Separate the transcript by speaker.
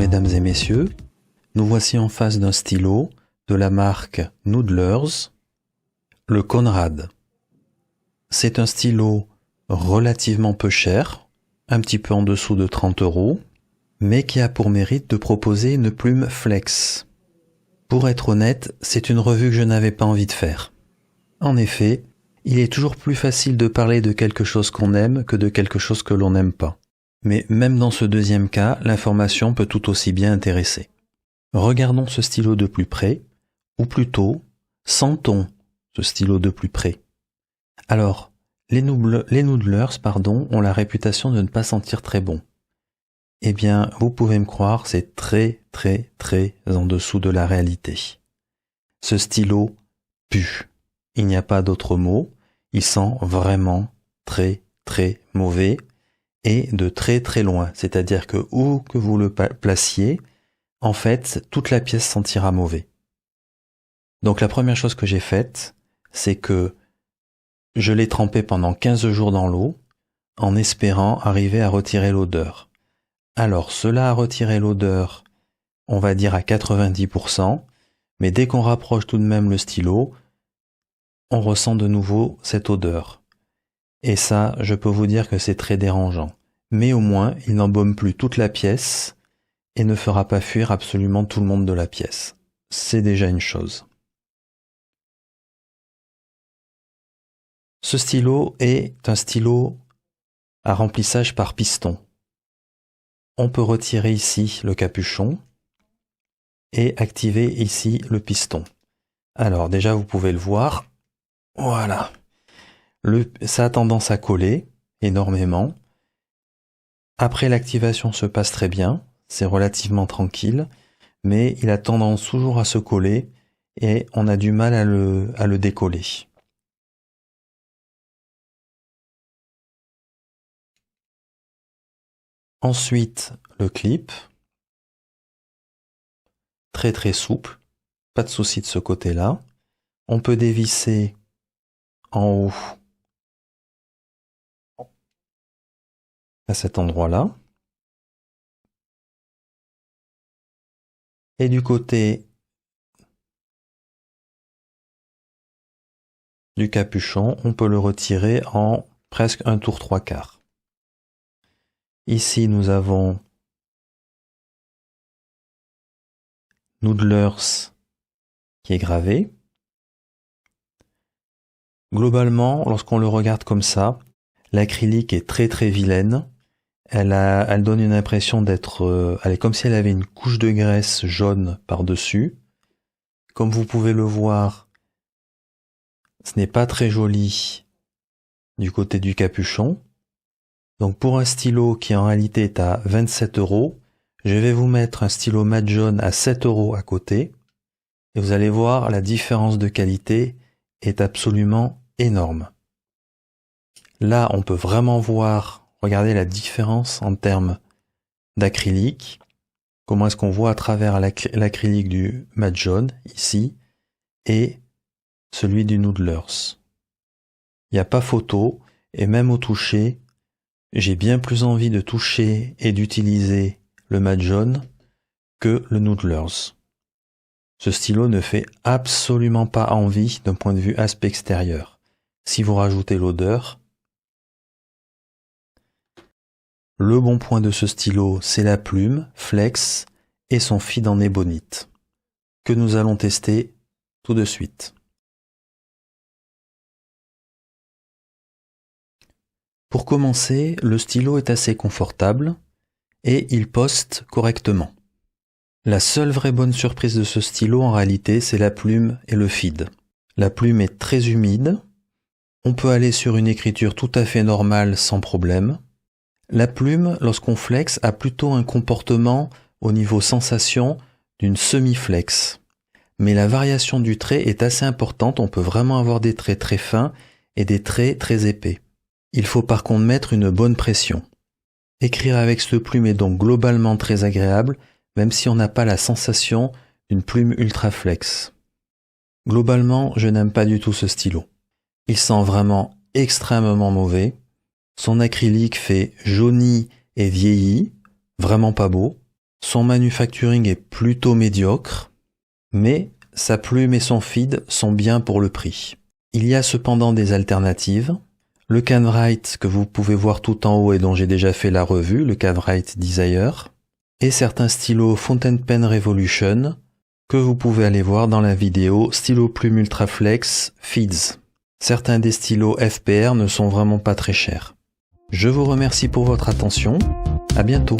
Speaker 1: mesdames et messieurs, nous voici en face d'un stylo de la marque Noodlers, le Conrad. C'est un stylo relativement peu cher, un petit peu en dessous de 30 €, mais qui a pour mérite de proposer une plume flex. Pour être honnête, c'est une revue que je n'avais pas envie de faire. En effet, il est toujours plus facile de parler de quelque chose qu'on aime que de quelque chose que l'on n'aime pas. Mais même dans ce deuxième cas, l'information peut tout aussi bien intéresser. Regardons ce stylo de plus près, ou plutôt, sentons ce stylo de plus près. Alors, les Noodlers, ont la réputation de ne pas sentir très bon. Eh bien, vous pouvez me croire, c'est très en dessous de la réalité. Ce stylo pue. Il n'y a pas d'autre mot. Il sent vraiment très mauvais et de très loin. C'est-à-dire que où que vous le placiez, en fait, toute la pièce sentira mauvais. Donc la première chose que j'ai faite, c'est que je l'ai trempé pendant 15 jours dans l'eau, en espérant arriver à retirer l'odeur. Alors cela a retiré l'odeur, on va dire à 90%, mais dès qu'on rapproche tout de même le stylo, on ressent de nouveau cette odeur. Et ça, je peux vous dire que c'est très dérangeant. Mais au moins, il n'embaume plus toute la pièce et ne fera pas fuir absolument tout le monde de la pièce. C'est déjà une chose. Ce stylo est un stylo à remplissage par piston. On peut retirer ici le capuchon et activer ici le piston. Alors déjà, vous pouvez le voir. Voilà. Ça a tendance à coller énormément. Après, l'activation se passe très bien. C'est relativement tranquille. Mais il a tendance toujours à se coller et on a du mal à le décoller. Ensuite, le clip. Très souple. Pas de souci de ce côté-là. On peut dévisser en haut à cet endroit-là. Et du côté du capuchon, on peut le retirer en presque un tour 3/4. Ici, nous avons Noodlers qui est gravé. Globalement, lorsqu'on le regarde comme ça, l'acrylique est très vilaine. Elle donne une impression d'être... elle est comme si elle avait une couche de graisse jaune par-dessus. Comme vous pouvez le voir, ce n'est pas très joli du côté du capuchon. Donc pour un stylo qui en réalité est à 27 €, je vais vous mettre un stylo mat jaune à 7 € à côté. Et vous allez voir, la différence de qualité est absolument énorme. Là, on peut vraiment voir, regardez la différence en termes d'acrylique. Comment est-ce qu'on voit à travers l'acrylique du mat jaune, ici, et celui du Noodlers. Il n'y a pas photo, et même au toucher, j'ai bien plus envie de toucher et d'utiliser le mat jaune que le Noodlers. Ce stylo ne fait absolument pas envie d'un point de vue aspect extérieur. Si vous rajoutez l'odeur, le bon point de ce stylo, c'est la plume, flex, et son feed en ébonite, que nous allons tester tout de suite. Pour commencer, le stylo est assez confortable et il poste correctement. La seule vraie bonne surprise de ce stylo en réalité, c'est la plume et le feed. La plume est très humide, on peut aller sur une écriture tout à fait normale sans problème. La plume, lorsqu'on flex, a plutôt un comportement au niveau sensation d'une semi-flex. Mais la variation du trait est assez importante, on peut vraiment avoir des traits très fins et des traits très épais. Il faut par contre mettre une bonne pression. Écrire avec ce plume est donc globalement très agréable, même si on n'a pas la sensation d'une plume ultra flex. Globalement, je n'aime pas du tout ce stylo. Il sent vraiment extrêmement mauvais. Son acrylique fait jauni et vieilli, vraiment pas beau. Son manufacturing est plutôt médiocre, mais sa plume et son feed sont bien pour le prix. Il y a cependant des alternatives. Le Can-Write que vous pouvez voir tout en haut et dont j'ai déjà fait la revue, le Can-Write Desire, et certains stylos Fountain Pen Revolution que vous pouvez aller voir dans la vidéo Stylo Plume Ultraflex Feeds. Certains des stylos FPR ne sont vraiment pas très chers. Je vous remercie pour votre attention. À bientôt.